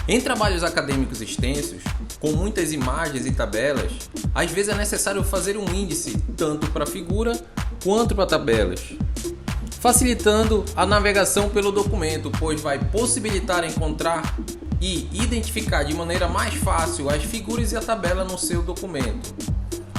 Em trabalhos acadêmicos extensos, com muitas imagens e tabelas, às vezes é necessário fazer um índice tanto para a figura quanto para tabelas, facilitando a navegação pelo documento, pois vai possibilitar encontrar e identificar de maneira mais fácil as figuras e a tabela no seu documento.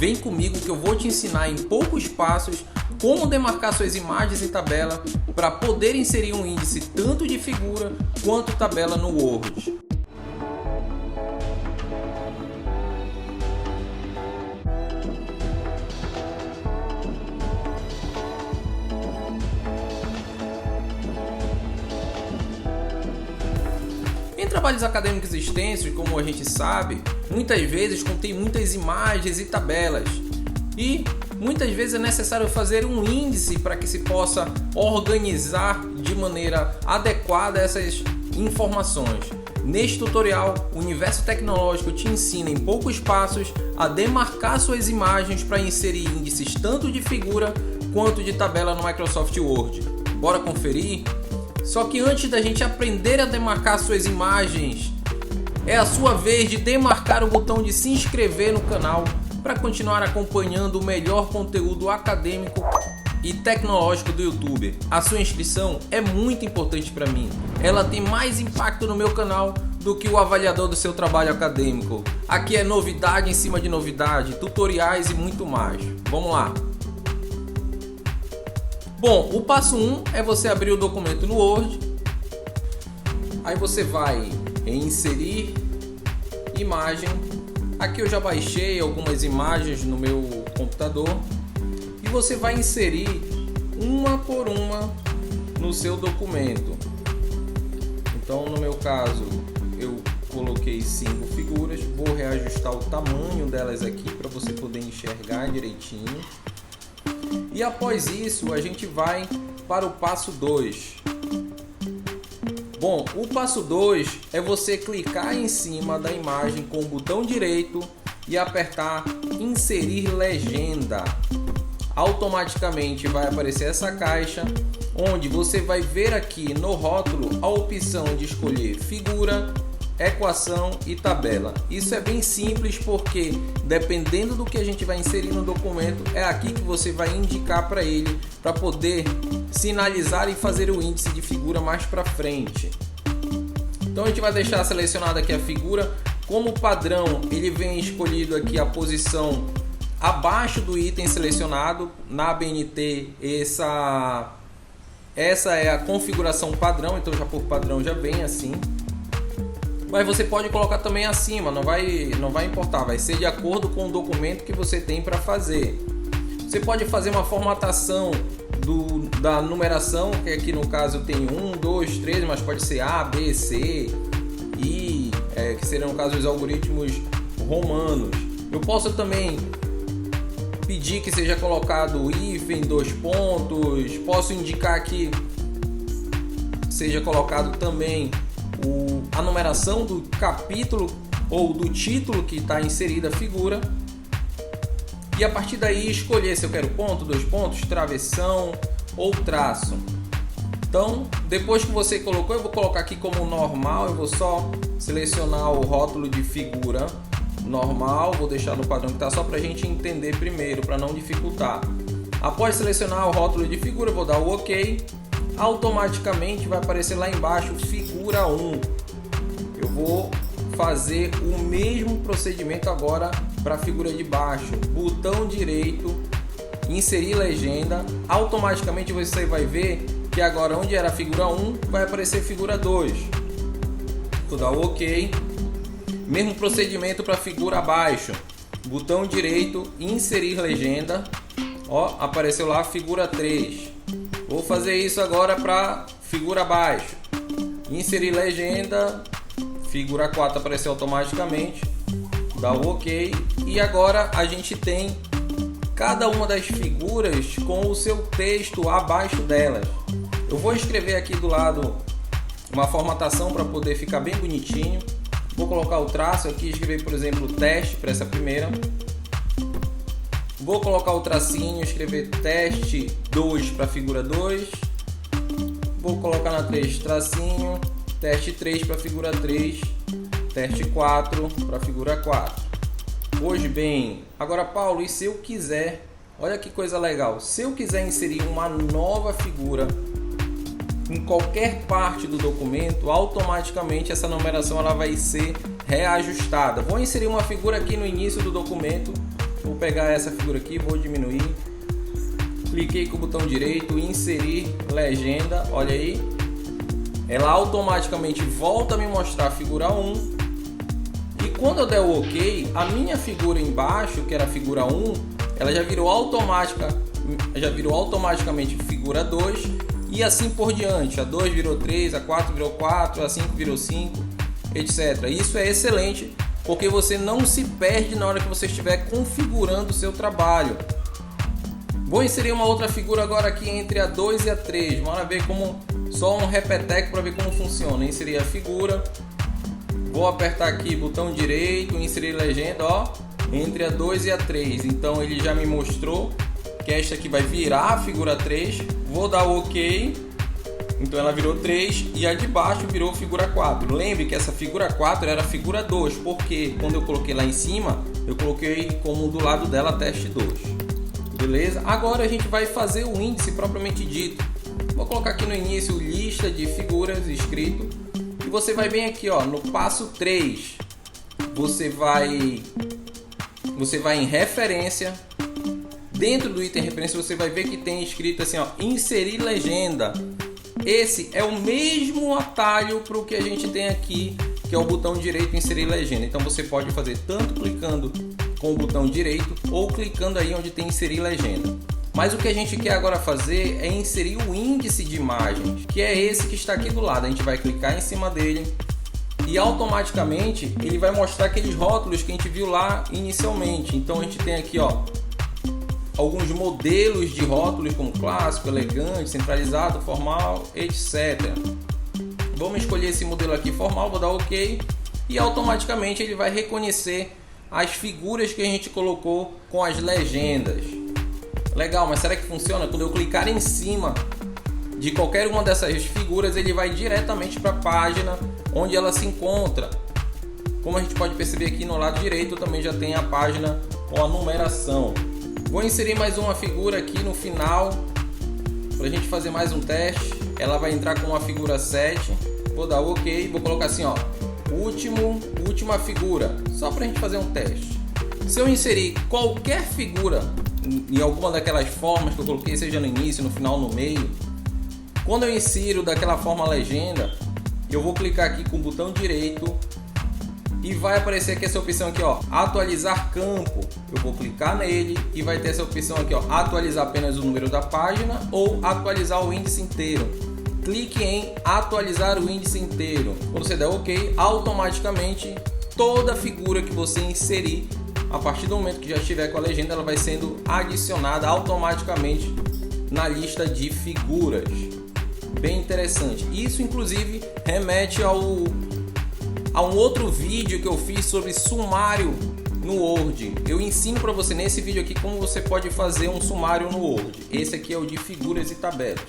Vem comigo que eu vou te ensinar em poucos passos como demarcar suas imagens e tabela para poder inserir um índice tanto de figura quanto tabela no Word. Em trabalhos acadêmicos extensos, como a gente sabe, muitas vezes contém muitas imagens e tabelas e muitas vezes é necessário fazer um índice para que se possa organizar de maneira adequada essas informações. Neste tutorial, o Universo Tecnológico te ensina em poucos passos a demarcar suas imagens para inserir índices tanto de figura quanto de tabela no Microsoft Word. Bora conferir? Só que antes da gente aprender a demarcar suas imagens, é a sua vez de demarcar o botão de se inscrever no canal para continuar acompanhando o melhor conteúdo acadêmico e tecnológico do YouTube. A sua inscrição é muito importante para mim. Ela tem mais impacto no meu canal do que o avaliador do seu trabalho acadêmico. Aqui é novidade em cima de novidade, tutoriais e muito mais. Vamos lá! Bom, o passo 1 é você abrir o documento no Word. Aí você vai em inserir imagem. Aqui eu já baixei algumas imagens no meu computador. E você vai inserir uma por uma no seu documento. Então, no meu caso, eu coloquei 5 figuras. Vou reajustar o tamanho delas aqui para você poder enxergar direitinho. E após isso, a gente vai para o passo 2. Bom, o passo 2 é você clicar em cima da imagem com o botão direito e apertar Inserir Legenda. Automaticamente vai aparecer essa caixa, onde você vai ver aqui no rótulo a opção de escolher figura, equação e tabela. Isso é bem simples porque dependendo do que a gente vai inserir no documento, é aqui que você vai indicar para ele para poder sinalizar e fazer o índice de figura mais para frente. Então a gente vai deixar selecionada aqui a figura. Como padrão, ele vem escolhido aqui a posição abaixo do item selecionado. Na ABNT essa é a configuração padrão, então já por padrão já vem assim. Mas você pode colocar também acima, não vai importar, vai ser de acordo com o documento que você tem para fazer. Você pode fazer uma formatação da numeração, que aqui no caso tem 1, 2, 3, mas pode ser A, B, C, I, que seriam no caso os algoritmos romanos. Eu posso também pedir que seja colocado hífen, 2 pontos, posso indicar que seja colocado também a numeração do capítulo ou do título que está inserida a figura, e a partir daí escolher se eu quero ponto, 2 pontos, travessão ou traço. Então, depois que você colocou, eu vou colocar aqui como normal, eu vou só selecionar o rótulo de figura normal, vou deixar no padrão que está só para a gente entender primeiro, para não dificultar. Após selecionar o rótulo de figura, eu vou dar o OK. Automaticamente vai aparecer lá embaixo figura 1. Eu vou fazer o mesmo procedimento agora para a figura de baixo. Botão direito, inserir legenda. Automaticamente você vai ver que agora onde era a figura 1 vai aparecer figura 2. Vou dar o OK. Mesmo procedimento para a figura abaixo. Botão direito, inserir legenda. Ó, apareceu lá a figura 3. Vou fazer isso agora para figura abaixo. Inserir legenda. Figura 4 apareceu automaticamente. Dá o OK. E agora a gente tem cada uma das figuras com o seu texto abaixo delas. Eu vou escrever aqui do lado uma formatação para poder ficar bem bonitinho. Vou colocar o traço aqui, escrever por exemplo teste para essa primeira. Vou colocar o tracinho, escrever teste 2 para a figura 2. Vou colocar na 3 tracinho, teste 3 para figura 3, teste 4 para figura 4. Pois bem, agora Paulo, e se eu quiser, olha que coisa legal, se eu quiser inserir uma nova figura em qualquer parte do documento, automaticamente essa numeração ela vai ser reajustada. Vou inserir uma figura aqui no início do documento, vou pegar essa figura aqui, vou diminuir, cliquei com o botão direito, inserir legenda, olha aí, ela automaticamente volta a me mostrar a figura 1, e quando eu der o OK, a minha figura embaixo, que era a figura 1, ela já virou automaticamente figura 2, e assim por diante, a 2 virou 3, a 4 virou 4, a 5 virou 5, etc. Isso é excelente, porque você não se perde na hora que você estiver configurando o seu trabalho. Vou inserir uma outra figura agora aqui entre a 2 e a 3, bora ver como, só um repeteco para ver como funciona. Inserir a figura, vou apertar aqui botão direito, inserir legenda, ó, entre a 2 e a 3, então ele já me mostrou que esta aqui vai virar a figura 3, vou dar o OK, então ela virou 3 e a de baixo virou figura 4. Lembre que essa figura 4 era a figura 2, porque quando eu coloquei lá em cima, eu coloquei como do lado dela teste 2. Beleza? Agora a gente vai fazer o índice propriamente dito. Vou colocar aqui no início lista de figuras escrito, e você vai bem aqui, ó, no passo 3, você vai em referência. Dentro do item referência você vai ver que tem escrito assim, ó, inserir legenda. Esse é o mesmo atalho para o que a gente tem aqui, que é o botão direito inserir legenda. Então você pode fazer tanto clicando com o botão direito ou clicando aí onde tem inserir legenda. Mas o que a gente quer agora fazer é inserir o índice de imagens, que é esse que está aqui do lado. A gente vai clicar em cima dele e automaticamente ele vai mostrar aqueles rótulos que a gente viu lá inicialmente. Então a gente tem aqui, ó, alguns modelos de rótulos como clássico, elegante, centralizado, formal, etc. Vamos escolher esse modelo aqui formal, vou dar OK e automaticamente ele vai reconhecer as figuras que a gente colocou com as legendas. Legal, mas será que funciona? Quando eu clicar em cima de qualquer uma dessas figuras, ele vai diretamente para a página onde ela se encontra. Como a gente pode perceber aqui no lado direito, também já tem a página com a numeração. Vou inserir mais uma figura aqui no final para a gente fazer mais um teste. Ela vai entrar com a figura 7. Vou dar OK, vou colocar assim, ó, última figura, só para a gente fazer um teste. Se eu inserir qualquer figura em alguma daquelas formas que eu coloquei, seja no início, no final, no meio, quando eu insiro daquela forma legenda, eu vou clicar aqui com o botão direito e vai aparecer aqui essa opção aqui, ó, atualizar campo. Eu vou clicar nele e vai ter essa opção aqui, ó, atualizar apenas o número da página ou atualizar o índice inteiro. Clique em atualizar o índice inteiro. Quando você der OK, automaticamente toda figura que você inserir, a partir do momento que já estiver com a legenda, ela vai sendo adicionada automaticamente na lista de figuras. Bem interessante. Isso inclusive remete a um outro vídeo que eu fiz sobre sumário no Word. Eu ensino para você nesse vídeo aqui como você pode fazer um sumário no Word. Esse aqui é o de figuras e tabelas.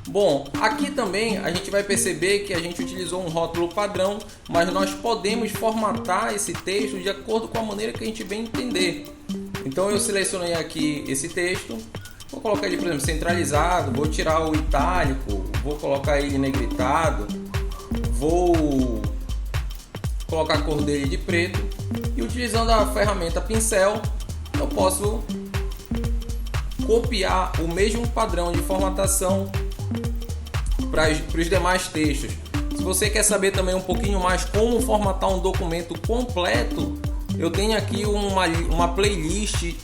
Bom, aqui também a gente vai perceber que a gente utilizou um rótulo padrão, mas nós podemos formatar esse texto de acordo com a maneira que a gente bem entender. Então eu selecionei aqui esse texto, vou colocar ele, por exemplo, centralizado, vou tirar o itálico, vou colocar ele negritado, vou colocar a cor dele de preto e utilizando a ferramenta pincel eu posso copiar o mesmo padrão de formatação para os demais textos. Se você quer saber também um pouquinho mais como formatar um documento completo, eu tenho aqui uma playlist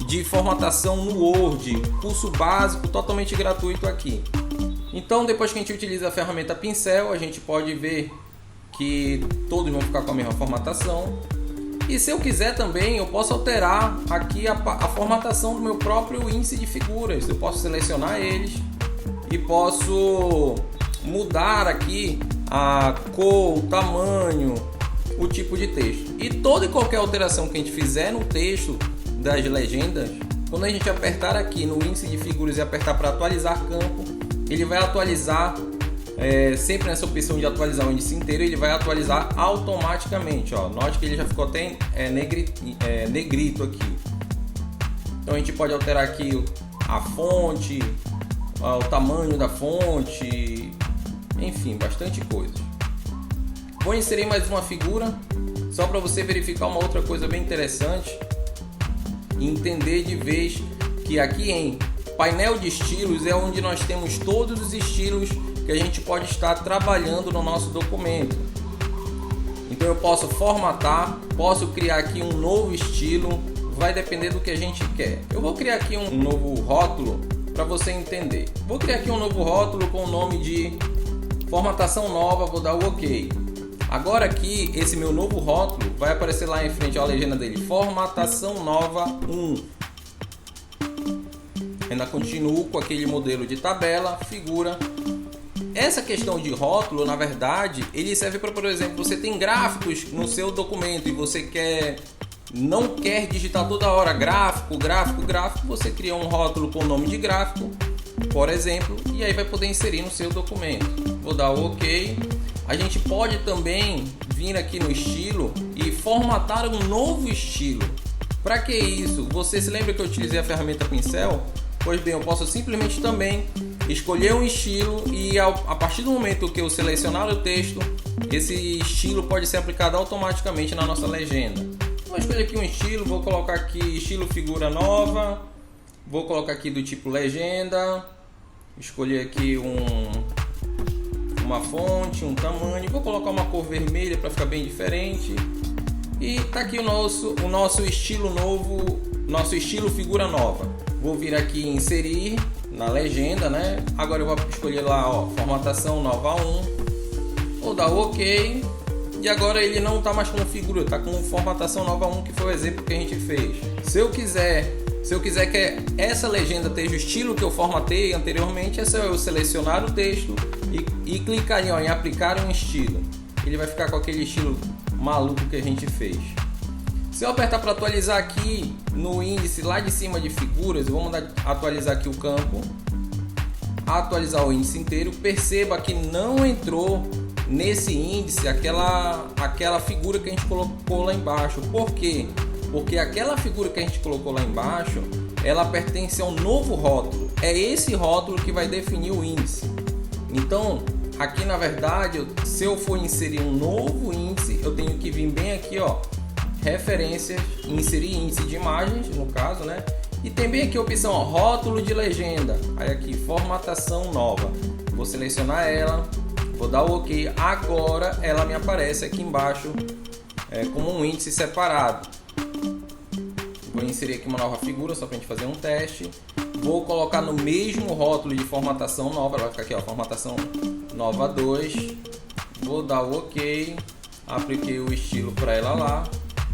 de formatação no Word, curso básico totalmente gratuito aqui. Então depois que a gente utiliza a ferramenta pincel, a gente pode ver que todos vão ficar com a mesma formatação. E se eu quiser também, eu posso alterar aqui a formatação do meu próprio índice de figuras. Eu posso selecionar eles e posso mudar aqui a cor, o tamanho, o tipo de texto. E toda e qualquer alteração que a gente fizer no texto das legendas, quando a gente apertar aqui no índice de figuras e apertar para atualizar campo, ele vai atualizar sempre nessa opção de atualizar o índice inteiro, ele vai atualizar automaticamente. Ó. Note que ele já ficou até negrito aqui. Então a gente pode alterar aqui a fonte, o tamanho da fonte, enfim, bastante coisa. Vou inserir mais uma figura, só para você verificar uma outra coisa bem interessante e entender de vez que aqui em painel de estilos é onde nós temos todos os estilos que a gente pode estar trabalhando no nosso documento. Então eu posso formatar, posso criar aqui um novo estilo, vai depender do que a gente quer. Eu vou criar aqui um novo rótulo para você entender. Vou criar aqui um novo rótulo com o nome de formatação nova, vou dar o OK. Agora aqui, esse meu novo rótulo vai aparecer lá em frente à legenda dele, formatação nova 1. Ainda continuo com aquele modelo de tabela, figura. Essa questão de rótulo, na verdade, ele serve para, por exemplo, você tem gráficos no seu documento e você não quer digitar toda hora gráfico, você cria um rótulo com o nome de gráfico, por exemplo, e aí vai poder inserir no seu documento. Vou dar o OK. A gente pode também vir aqui no estilo e formatar um novo estilo. Para que isso? Você se lembra que eu utilizei a ferramenta pincel? Pois bem, eu posso simplesmente também escolher um estilo e a partir do momento que eu selecionar o texto, esse estilo pode ser aplicado automaticamente na nossa legenda. Vou escolher aqui um estilo, vou colocar aqui estilo figura nova, vou colocar aqui do tipo legenda, escolher aqui uma fonte, um tamanho, vou colocar uma cor vermelha para ficar bem diferente. E tá aqui o nosso estilo novo, nosso estilo figura nova. Vou vir aqui em inserir na legenda, né? Agora eu vou escolher lá, ó, formatação nova 1. Vou dar o OK. E agora ele não tá mais com figura, tá com formatação nova 1, que foi o exemplo que a gente fez. Se eu quiser que essa legenda esteja o estilo que eu formatei anteriormente, é só eu selecionar o texto e clicar ali, ó, em aplicar um estilo. Ele vai ficar com aquele estilo maluco que a gente fez. Se eu apertar para atualizar aqui no índice lá de cima de figuras, eu vou mandar atualizar aqui o campo, atualizar o índice inteiro, perceba que não entrou nesse índice aquela figura que a gente colocou lá embaixo. Por quê? Porque aquela figura que a gente colocou lá embaixo, ela pertence a um novo rótulo. É esse rótulo que vai definir o índice. Então, aqui na verdade, se eu for inserir um novo índice, eu tenho que vir bem aqui, ó, referências, inserir índice de imagens, no caso, né? E tem bem aqui a opção, ó, rótulo de legenda. Aí aqui, formatação nova. Vou selecionar ela, vou dar o OK. Agora ela me aparece aqui embaixo como um índice separado. Vou inserir aqui uma nova figura só para a gente fazer um teste. Vou colocar no mesmo rótulo de formatação nova, vai ficar aqui, ó, formatação nova 2. Vou dar o OK, apliquei o estilo para ela lá.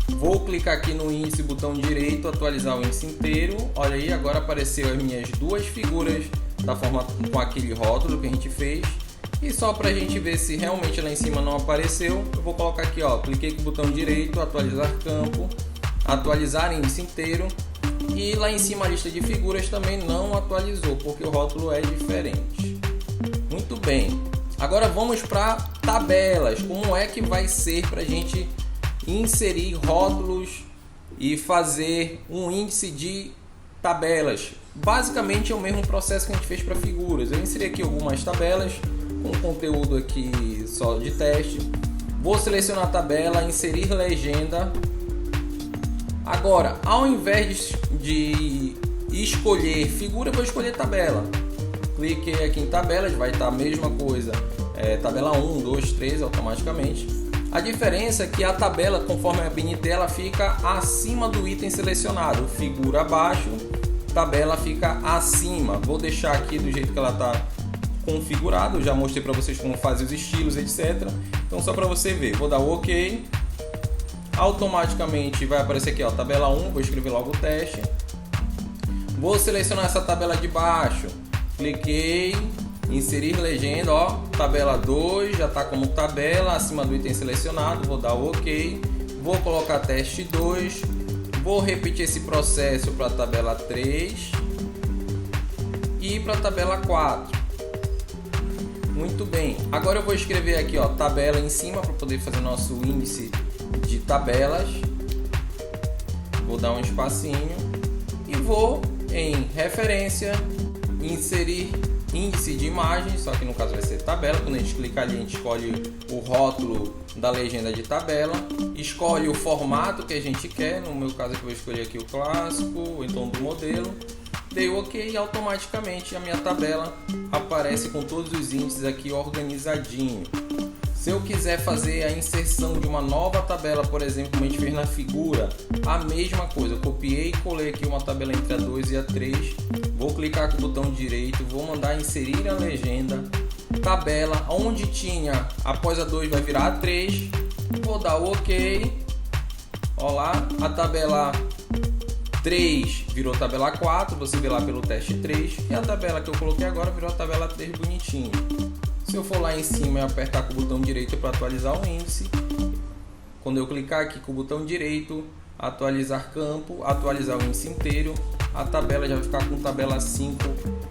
Vou clicar aqui no índice, botão direito, atualizar o índice inteiro. Olha aí, agora apareceu as minhas duas figuras da forma com aquele rótulo que a gente fez. E só para a gente ver se realmente lá em cima não apareceu, eu vou colocar aqui, ó, cliquei com o botão direito, atualizar campo, atualizar índice inteiro. E lá em cima a lista de figuras também não atualizou, porque o rótulo é diferente. Muito bem, agora vamos para tabelas. Como é que vai ser para a gente inserir rótulos e fazer um índice de tabelas? Basicamente é o mesmo processo que a gente fez para figuras. Eu inseri aqui algumas tabelas com conteúdo aqui só de teste. Vou selecionar a tabela, inserir legenda. Agora, ao invés de escolher figura, eu vou escolher tabela. Cliquei aqui em tabelas, vai estar a mesma coisa, tabela 1, 2, 3 automaticamente. A diferença é que a tabela, conforme a BNT, ela fica acima do item selecionado. Figura abaixo, tabela fica acima. Vou deixar aqui do jeito que ela está configurada. Eu já mostrei para vocês como fazer os estilos, etc. Então só para você ver, vou dar o OK. Automaticamente vai aparecer aqui, ó, tabela 1, vou escrever logo o teste. Vou selecionar essa tabela de baixo. Cliquei, inserir legenda, ó, tabela 2, já está como tabela, acima do item selecionado, vou dar o OK. Vou colocar teste 2, vou repetir esse processo para a tabela 3 e para a tabela 4. Muito bem, agora eu vou escrever aqui, ó, tabela em cima para poder fazer nosso índice de tabelas. Vou dar um espacinho e vou em referência, inserir índice de imagem, só que no caso vai ser tabela. Quando a gente clicar ali, a gente escolhe o rótulo da legenda de tabela, escolhe o formato que a gente quer. No meu caso aqui eu vou escolher aqui o clássico, ou então do modelo. Dei o OK e automaticamente a minha tabela aparece com todos os índices aqui organizadinho. Se eu quiser fazer a inserção de uma nova tabela, por exemplo, como a gente fez na figura, a mesma coisa. Eu copiei e colei aqui uma tabela entre a 2 e a 3. Vou clicar com o botão direito, vou mandar inserir a legenda. Tabela, onde tinha após a 2 vai virar a 3. Vou dar o OK. Olha lá, a tabela 3 virou tabela 4, você vê lá pelo teste 3. E a tabela que eu coloquei agora virou a tabela 3 bonitinho. Se eu for lá em cima e apertar com o botão direito para atualizar o índice, quando eu clicar aqui com o botão direito, atualizar campo, atualizar o índice inteiro, a tabela já vai ficar com tabela 5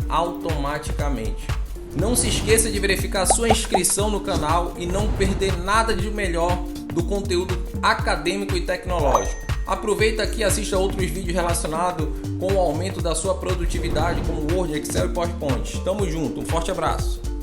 automaticamente. Não se esqueça de verificar a sua inscrição no canal e não perder nada de melhor do conteúdo acadêmico e tecnológico. Aproveita aqui e assista outros vídeos relacionados com o aumento da sua produtividade como Word, Excel e PowerPoint. Tamo junto, um forte abraço!